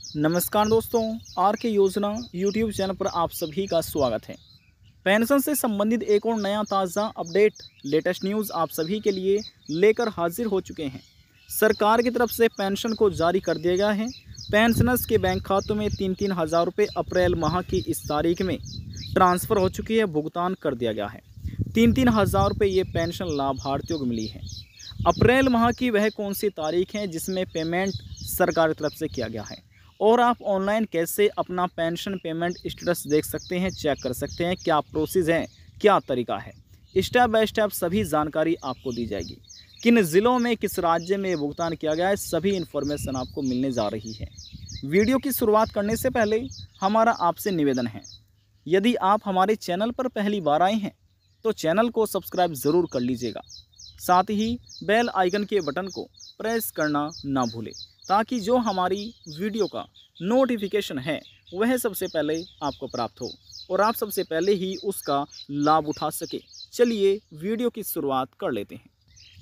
नमस्कार दोस्तों, आर के योजना यूट्यूब चैनल पर आप सभी का स्वागत है। पेंशन से संबंधित एक और नया ताज़ा अपडेट लेटेस्ट न्यूज़ आप सभी के लिए लेकर हाजिर हो चुके हैं। सरकार की तरफ से पेंशन को जारी कर दिया गया है। पेंशनर्स के बैंक खातों में 3-3 हज़ार रुपये अप्रैल माह की इस तारीख में ट्रांसफ़र हो चुकी है, भुगतान कर दिया गया है। 3-3 हज़ार रुपये ये पेंशन लाभार्थियों को मिली है। अप्रैल माह की वह कौन सी तारीख है जिसमें पेमेंट सरकार की तरफ से किया गया है और आप ऑनलाइन कैसे अपना पेंशन पेमेंट स्टेटस देख सकते हैं, चेक कर सकते हैं, क्या प्रोसेस है, क्या तरीका है, स्टेप बाय स्टेप सभी जानकारी आपको दी जाएगी। किन ज़िलों में, किस राज्य में भुगतान किया गया है, सभी इन्फॉर्मेशन आपको मिलने जा रही है। वीडियो की शुरुआत करने से पहले हमारा आपसे निवेदन है, यदि आप हमारे चैनल पर पहली बार आए हैं तो चैनल को सब्सक्राइब ज़रूर कर लीजिएगा। साथ ही बेल आइकन के बटन को प्रेस करना ना भूलें, ताकि जो हमारी वीडियो का नोटिफिकेशन है वह सबसे पहले आपको प्राप्त हो और आप सबसे पहले ही उसका लाभ उठा सके। चलिए वीडियो की शुरुआत कर लेते हैं।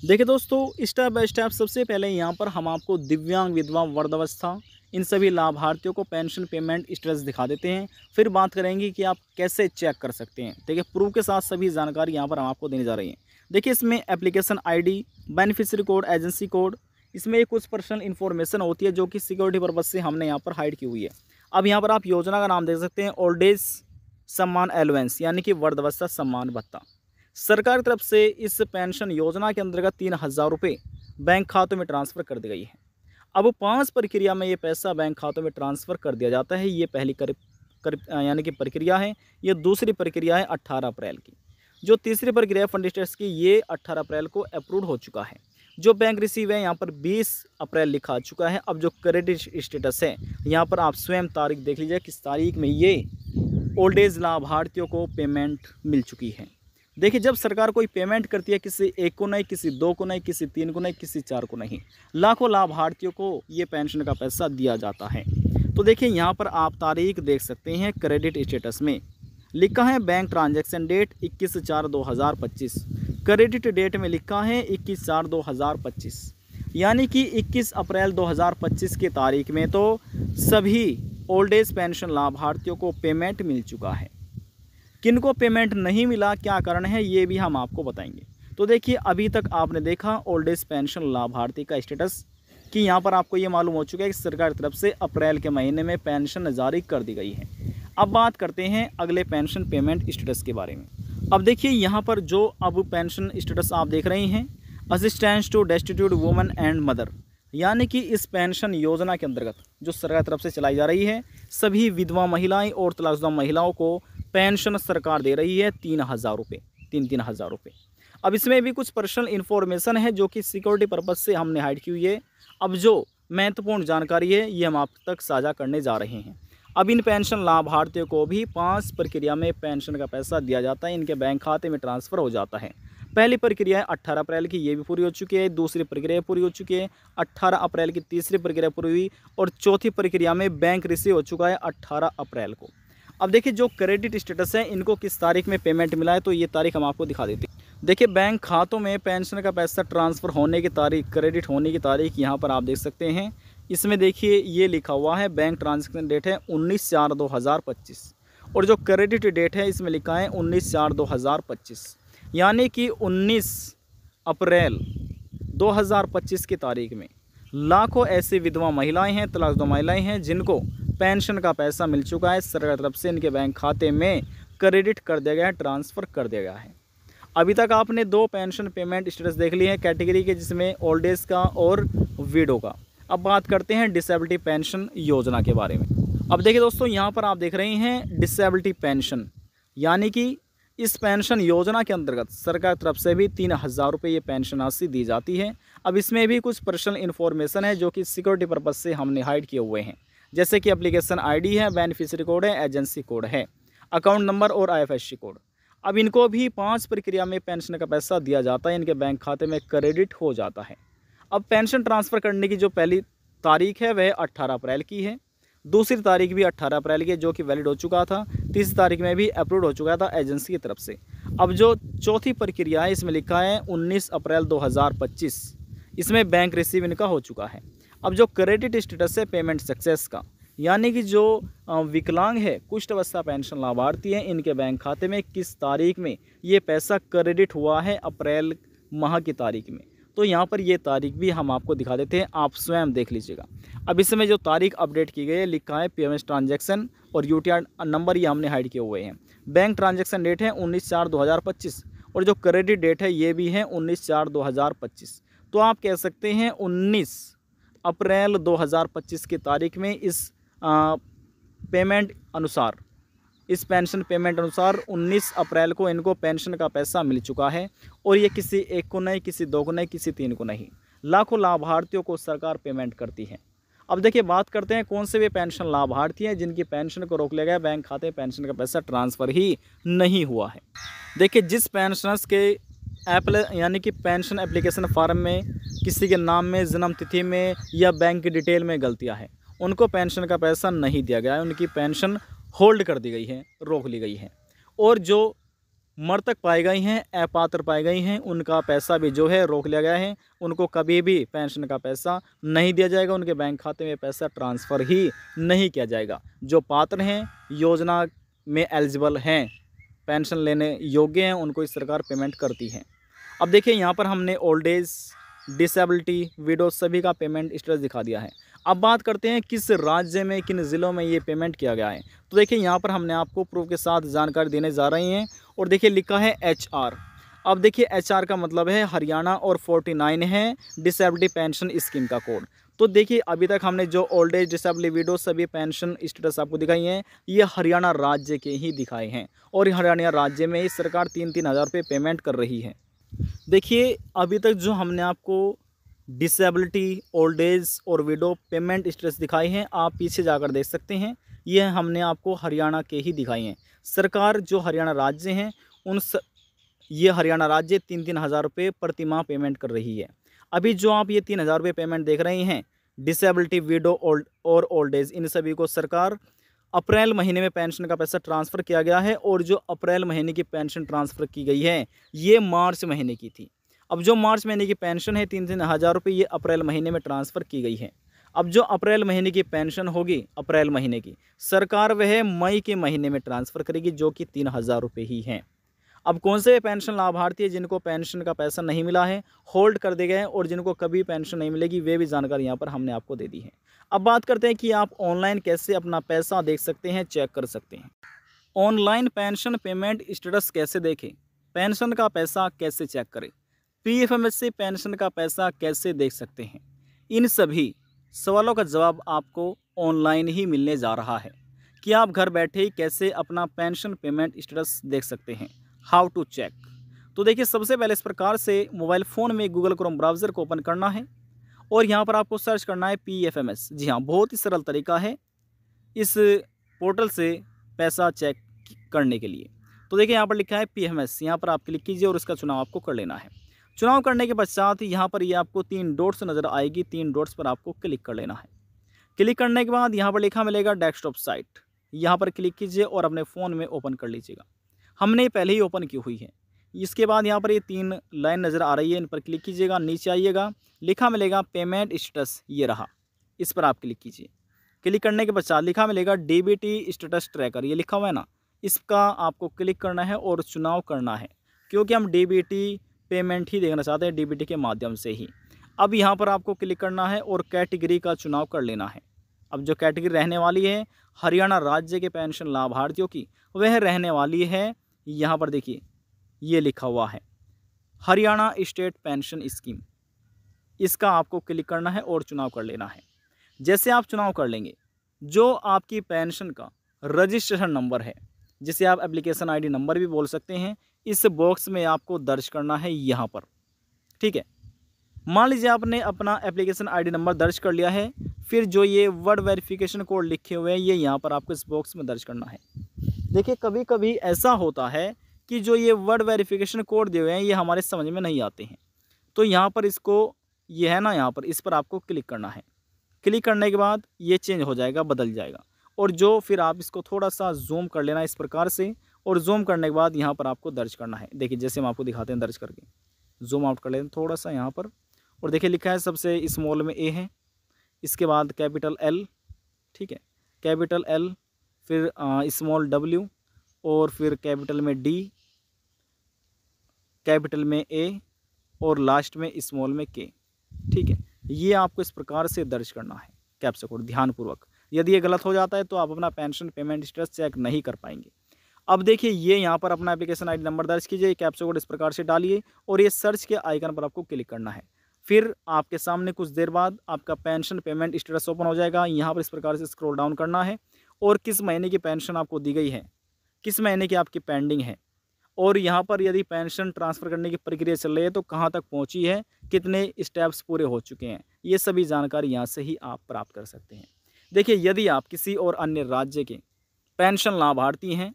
देखिए दोस्तों, स्टेप बाय स्टेप सबसे पहले यहाँ पर हम आपको दिव्यांग, विधवा, वृद्धावस्था इन सभी लाभार्थियों को पेंशन पेमेंट स्टेटस दिखा देते हैं। फिर बात करेंगे कि आप कैसे चेक कर सकते हैं। देखिए, प्रूफ के साथ सभी जानकारी यहाँ पर हम आपको देने जा रही हैं। देखिए, इसमें application ID, beneficiary code, agency code, इसमें कुछ पर्सनल इन्फॉर्मेशन होती है जो कि सिक्योरिटी पर्पज से हमने यहाँ पर हाइड की हुई है। अब यहाँ पर आप योजना का नाम देख सकते हैं, ओल्ड एज सम्मान एलोवेंस, यानी कि वृद्धावस्था सम्मान भत्ता। सरकार की तरफ से इस पेंशन योजना के अंतर्गत 3,000 रुपये बैंक खातों में ट्रांसफ़र कर दी गई है। अब 5 प्रक्रिया में ये पैसा बैंक खातों में ट्रांसफ़र कर दिया जाता है। ये पहली यानी कि प्रक्रिया है। ये दूसरी प्रक्रिया है 18 अप्रैल की। जो तीसरी प्रक्रिया है फंड स्टेटस की, ये 18 अप्रैल को अप्रूव हो चुका है। जो बैंक रिसीव है यहाँ पर 20 अप्रैल लिखा चुका है। अब जो क्रेडिट स्टेटस है यहाँ पर आप स्वयं तारीख देख लीजिए, किस तारीख में ये ओल्ड एज लाभार्थियों को पेमेंट मिल चुकी है। देखिए, जब सरकार कोई पेमेंट करती है, किसी एक को नहीं, किसी दो को नहीं, किसी 3 को नहीं, किसी 4 को नहीं, लाखों लाभार्थियों को ये पेंशन का पैसा दिया जाता है। तो देखिए, यहाँ पर आप तारीख देख सकते हैं। क्रेडिट स्टेटस में लिखा है bank transaction date 21/4/2025। Credit date में लिखा है 21/4/2025, यानी कि 21 अप्रैल 2025 की तारीख में तो सभी ओल्ड एज पेंशन लाभार्थियों को पेमेंट मिल चुका है। किनको पेमेंट नहीं मिला, क्या कारण है, ये भी हम आपको बताएंगे। तो देखिए, अभी तक आपने देखा ओल्ड एज पेंशन लाभार्थी का स्टेटस कि यहाँ पर आपको ये मालूम हो चुका है कि सरकार की तरफ से अप्रैल के महीने में पेंशन जारी कर दी गई है। अब बात करते हैं अगले पेंशन पेमेंट स्टेटस के बारे में। अब देखिए, यहाँ पर जो अब पेंशन स्टेटस आप देख रहे हैं, assistance to destitute women and mother, यानी कि इस पेंशन योजना के अंतर्गत जो सरकार की तरफ से चलाई जा रही है, सभी विधवा महिलाएं और तलाकशुदा महिलाओं को पेंशन सरकार दे रही है 3,000 रुपये, 3-3 हज़ार रुपये। अब इसमें भी कुछ पर्सनल इन्फॉर्मेशन है जो कि सिक्योरिटी पर्पज़ से हमने हाइड की हुई है। अब जो महत्वपूर्ण जानकारी है ये हम आप तक साझा करने जा रहे हैं। अब इन पेंशन लाभार्थियों को भी 5 प्रक्रिया में पेंशन का पैसा दिया जाता है, इनके बैंक खाते में ट्रांसफ़र हो जाता है। पहली प्रक्रिया है 18 अप्रैल की, ये भी पूरी हो चुकी है। दूसरी प्रक्रिया पूरी हो चुकी है 18 अप्रैल की। तीसरी प्रक्रिया पूरी हुई और चौथी प्रक्रिया में बैंक रिसीव हो चुका है 18 अप्रैल को। अब देखिए, जो क्रेडिट स्टेटस है, इनको किस तारीख में पेमेंट मिला है, तो ये तारीख हम आपको दिखा देते हैं। देखिए, बैंक खातों में पेंशन का पैसा ट्रांसफ़र होने की तारीख, क्रेडिट होने की तारीख यहाँ पर आप देख सकते हैं। इसमें देखिए, ये लिखा हुआ है बैंक ट्रांजैक्शन डेट है 19/4/2025 और जो क्रेडिट डेट है इसमें लिखा है 19/4/2025, यानी कि 19 अप्रैल 2025 की तारीख में लाखों ऐसी विधवा महिलाएं हैं, तलाकशुदा महिलाएं हैं जिनको पेंशन का पैसा मिल चुका है। सरकार की तरफ से इनके बैंक खाते में क्रेडिट कर दिया गया है, ट्रांसफ़र कर दिया गया है। अभी तक आपने 2 पेंशन पेमेंट स्टेटस देख लिए हैं कैटेगरी के, जिसमें ओल्ड एज का और विडो का। अब बात करते हैं डिसेबिलिटी पेंशन योजना के बारे में। अब देखिए दोस्तों, यहाँ पर आप देख रहे हैं डिसेबिलिटी पेंशन, यानी कि इस पेंशन योजना के अंतर्गत सरकार की तरफ से भी 3,000 रुपये ये पेंशन राशि दी जाती है। अब इसमें भी कुछ पर्सनल इन्फॉर्मेशन है जो कि सिक्योरिटी पर्पज़ से हमने हाइड किए हुए हैं, जैसे कि एप्लीकेशन आईडी है, बेनिफिशियरी कोड है, एजेंसी कोड है, अकाउंट नंबर और IFSC कोड। अब इनको भी 5 प्रक्रिया में पेंशन का पैसा दिया जाता है, इनके बैंक खाते में क्रेडिट हो जाता है। अब पेंशन ट्रांसफ़र करने की जो पहली तारीख है वह 18 अप्रैल की है। दूसरी तारीख भी 18 अप्रैल की है जो कि वैलिड हो चुका था। तीसरी तारीख में भी अप्रूव हो चुका था एजेंसी की तरफ से। अब जो चौथी प्रक्रिया है इसमें लिखा है 19 अप्रैल 2025, इसमें बैंक रिसीव इनका हो चुका है। अब जो क्रेडिट स्टेटस है पेमेंट सक्सेस का, यानी कि जो विकलांग है, कुष्ठ अवस्था पेंशन लाभार्थी हैं, इनके बैंक खाते में किस तारीख में ये पैसा क्रेडिट हुआ है अप्रैल माह की तारीख में। तो यहाँ पर ये तारीख भी हम आपको दिखा देते हैं, आप स्वयं देख लीजिएगा। अब इसमें जो तारीख अपडेट की गई है, लिखा है पीएमएस ट्रांजैक्शन और यूटीआर नंबर ये हमने हाइड किए हुए हैं। बैंक ट्रांजैक्शन डेट है 19/4/2025 और जो क्रेडिट डेट है ये भी है 19/4/2025। तो आप कह सकते हैं 19 अप्रैल 2025 की तारीख में इस पेमेंट अनुसार, इस पेंशन पेमेंट अनुसार 19 अप्रैल को इनको पेंशन का पैसा मिल चुका है। और ये किसी एक को नहीं, किसी दो को नहीं, किसी तीन को नहीं, लाखों लाभार्थियों को सरकार पेमेंट करती है। अब देखिए बात करते हैं कौन से वे पेंशन लाभार्थी हैं जिनकी पेंशन को रोक लिया गया, बैंक खाते में पेंशन का पैसा ट्रांसफ़र ही नहीं हुआ है। देखिए जिस पेंशनर्स के यानी कि पेंशन एप्लीकेशन फॉर्म में किसी के नाम में, जन्म तिथि में या बैंक की डिटेल में गलतियां हैं, उनको पेंशन का पैसा नहीं दिया गया है, उनकी पेंशन होल्ड कर दी गई है, रोक ली गई है। और जो मृतक पाई गई हैं, अपात्र पाई गई हैं, उनका पैसा भी जो है रोक लिया गया है, उनको कभी भी पेंशन का पैसा नहीं दिया जाएगा, उनके बैंक खाते में पैसा ट्रांसफ़र ही नहीं किया जाएगा। जो पात्र हैं, योजना में एलिजिबल हैं, पेंशन लेने योग्य हैं, उनको इस सरकार पेमेंट करती है। अब देखिए यहाँ पर हमने ओल्ड एज, डिसेबिलिटी, विडो सभी का पेमेंट स्टेटस दिखा दिया है। अब बात करते हैं किस राज्य में, किन ज़िलों में ये पेमेंट किया गया है। तो देखिए यहाँ पर हमने आपको प्रूफ के साथ जानकारी देने जा रही हैं। और देखिए लिखा है HR। अब देखिए HR का मतलब है हरियाणा और 49 है डिसेबिलिटी पेंशन स्कीम का कोड। तो देखिए अभी तक हमने जो ओल्ड एज, डिसेबिलिटी, विडो सभी पेंशन स्टेटस आपको दिखाई हैं, ये हरियाणा राज्य के ही दिखाए हैं। और हरियाणा राज्य में ही सरकार 3-3 हज़ार रुपये पेमेंट कर रही है। देखिए अभी तक जो हमने आपको डिसेबिलिटी, ओल्ड एज और विडो पेमेंट स्टेटस दिखाई हैं, आप पीछे जाकर देख सकते हैं, ये हमने आपको हरियाणा के ही दिखाई हैं। सरकार जो हरियाणा राज्य हैं ये हरियाणा राज्य 3-3 हज़ार रुपये प्रति माह पेमेंट कर रही है। अभी जो आप ये 3 हज़ार रुपये पेमेंट देख रहे हैं, डिसेबिलिटी, विडो और ओल्ड एज, इन सभी को सरकार अप्रैल महीने में पेंशन का पैसा ट्रांसफ़र किया गया है। और जो अप्रैल महीने की पेंशन ट्रांसफ़र की गई है, ये मार्च महीने की थी। अब जो मार्च महीने की पेंशन है 3-3 हज़ार रुपये, ये अप्रैल महीने में ट्रांसफ़र की गई है। अब जो अप्रैल महीने की पेंशन होगी, अप्रैल महीने की, सरकार वह मई के महीने में ट्रांसफ़र करेगी, जो कि 3 हज़ार रुपये ही हैं। अब कौन से पेंशन लाभार्थी है जिनको पेंशन का पैसा नहीं मिला है, होल्ड कर दिए गए हैं, और जिनको कभी पेंशन नहीं मिलेगी, वे भी जानकारी यहाँ पर हमने आपको दे दी है। अब बात करते हैं कि आप ऑनलाइन कैसे अपना पैसा देख सकते हैं, चेक कर सकते हैं। ऑनलाइन पेंशन पेमेंट स्टेटस कैसे देखें, पेंशन का पैसा कैसे चेक करें, PFMS से पेंशन का पैसा कैसे देख सकते हैं, इन सभी सवालों का जवाब आपको ऑनलाइन ही मिलने जा रहा है कि आप घर बैठे ही कैसे अपना पेंशन पेमेंट स्टेटस देख सकते हैं। How to check. तो देखिए सबसे पहले इस प्रकार से मोबाइल फ़ोन में गूगल क्रोम ब्राउज़र को ओपन करना है और यहाँ पर आपको सर्च करना है PFMS। जी हाँ, बहुत ही सरल तरीका है इस पोर्टल से पैसा चेक करने के लिए। तो देखिए यहाँ पर लिखा है PFMS, यहाँ पर आप क्लिक कीजिए और इसका चुनाव आपको कर लेना है। चुनाव करने के पश्चात यहाँ पर ये आपको 3 डॉट्स नज़र आएगी, 3 डॉट्स पर आपको क्लिक कर लेना है। क्लिक करने के बाद यहाँ पर लिखा मिलेगा डेस्कटॉप साइट, यहाँ पर क्लिक कीजिए और अपने फ़ोन में ओपन कर लीजिएगा। हमने पहले ही ओपन की हुई है। इसके बाद यहाँ पर ये 3 लाइन नज़र आ रही है, इन पर क्लिक कीजिएगा, नीचे आइएगा, लिखा मिलेगा पेमेंट स्टेटस, ये रहा, इस पर आप क्लिक कीजिए। क्लिक करने के पश्चात लिखा मिलेगा DBT स्टेटस ट्रैकर, ये लिखा हुआ है ना, इसका आपको क्लिक करना है और चुनाव करना है, क्योंकि हम DBT पेमेंट ही देखना चाहते हैं, DBT के माध्यम से ही। अब यहाँ पर आपको क्लिक करना है और कैटेगरी का चुनाव कर लेना है। अब जो कैटेगरी रहने वाली है हरियाणा राज्य के पेंशन लाभार्थियों की, वह रहने वाली है, यहाँ पर देखिए ये लिखा हुआ है हरियाणा स्टेट पेंशन स्कीम। इसका आपको क्लिक करना है और चुनाव कर लेना है। जैसे आप चुनाव कर लेंगे, जो आपकी पेंशन का रजिस्ट्रेशन नंबर है, जिसे आप एप्लीकेशन ID नंबर भी बोल सकते हैं, इस बॉक्स में आपको दर्ज करना है यहाँ पर। ठीक है, मान लीजिए आपने अपना एप्लीकेशन ID नंबर दर्ज कर लिया है, फिर जो ये वर्ड वेरिफिकेशन कोड लिखे हुए हैं, ये यहाँ पर आपको इस बॉक्स में दर्ज करना है। देखिए कभी कभी ऐसा होता है कि जो ये वर्ड वेरिफिकेशन कोड दिए हुए हैं, ये हमारे समझ में नहीं आते हैं, तो यहाँ पर इसको, ये है ना यहाँ पर, इस पर आपको क्लिक करना है। क्लिक करने के बाद ये चेंज हो जाएगा, बदल जाएगा, और जो फिर आप इसको थोड़ा सा जूम कर लेना इस प्रकार से, और जूम करने के बाद यहाँ पर आपको दर्ज करना है। देखिए जैसे हम आपको दिखाते हैं, दर्ज करके जूम आउट कर लेते हैं थोड़ा सा यहाँ पर, और देखिए लिखा है सबसे स्मॉल में A है, इसके बाद कैपिटल L, ठीक है, कैपिटल L, फिर स्मॉल w, और फिर कैपिटल में D, कैपिटल में A, और लास्ट में स्मॉल में K। ठीक है, ये आपको इस प्रकार से दर्ज करना है कैप्चा कोड ध्यानपूर्वक। यदि ये गलत हो जाता है तो आप अपना पेंशन पेमेंट स्टेटस चेक नहीं कर पाएंगे। अब देखिए, ये यहाँ पर अपना एप्लीकेशन ID नंबर दर्ज कीजिए, कैप्चा कोड इस प्रकार से डालिए और ये सर्च के आइकन पर आपको क्लिक करना है। फिर आपके सामने कुछ देर बाद आपका पेंशन पेमेंट स्टेटस ओपन हो जाएगा। यहाँ पर इस प्रकार से स्क्रॉल डाउन करना है और किस महीने की पेंशन आपको दी गई है, किस महीने की आपकी पेंडिंग है, और यहाँ पर यदि पेंशन ट्रांसफ़र करने की प्रक्रिया चल रही है तो कहाँ तक पहुँची है, कितने स्टेप्स पूरे हो चुके हैं, ये सभी जानकारी यहाँ से ही आप प्राप्त कर सकते हैं। देखिए, यदि आप किसी और अन्य राज्य के पेंशन लाभार्थी हैं,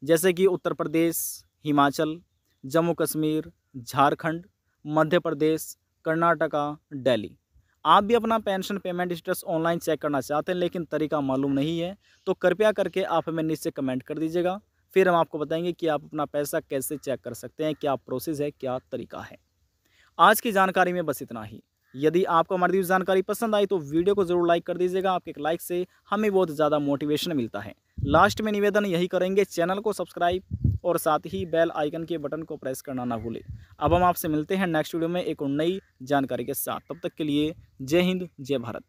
जैसे कि उत्तर प्रदेश, हिमाचल, जम्मू कश्मीर, झारखंड, मध्य प्रदेश, कर्नाटका, दिल्ली, आप भी अपना pension payment status online check करना चाहते हैं लेकिन तरीका मालूम नहीं है, तो कृपया करके आप हमें नीचे कमेंट कर दीजिएगा। फिर हम आपको बताएंगे कि आप अपना पैसा कैसे चेक कर सकते हैं, क्या प्रोसेस है, क्या तरीका है। आज की जानकारी में बस इतना ही। यदि आपको हमारी दी हुई जानकारी पसंद आई तो वीडियो को ज़रूर लाइक कर दीजिएगा। आपके एक लाइक से हमें बहुत ज़्यादा मोटिवेशन मिलता है। लास्ट में निवेदन यही करेंगे, चैनल को सब्सक्राइब और साथ ही बेल आइकन के बटन को प्रेस करना ना भूलें। अब हम आपसे मिलते हैं नेक्स्ट वीडियो में एक और नई जानकारी के साथ। तब तक के लिए जय हिंद, जय भारत।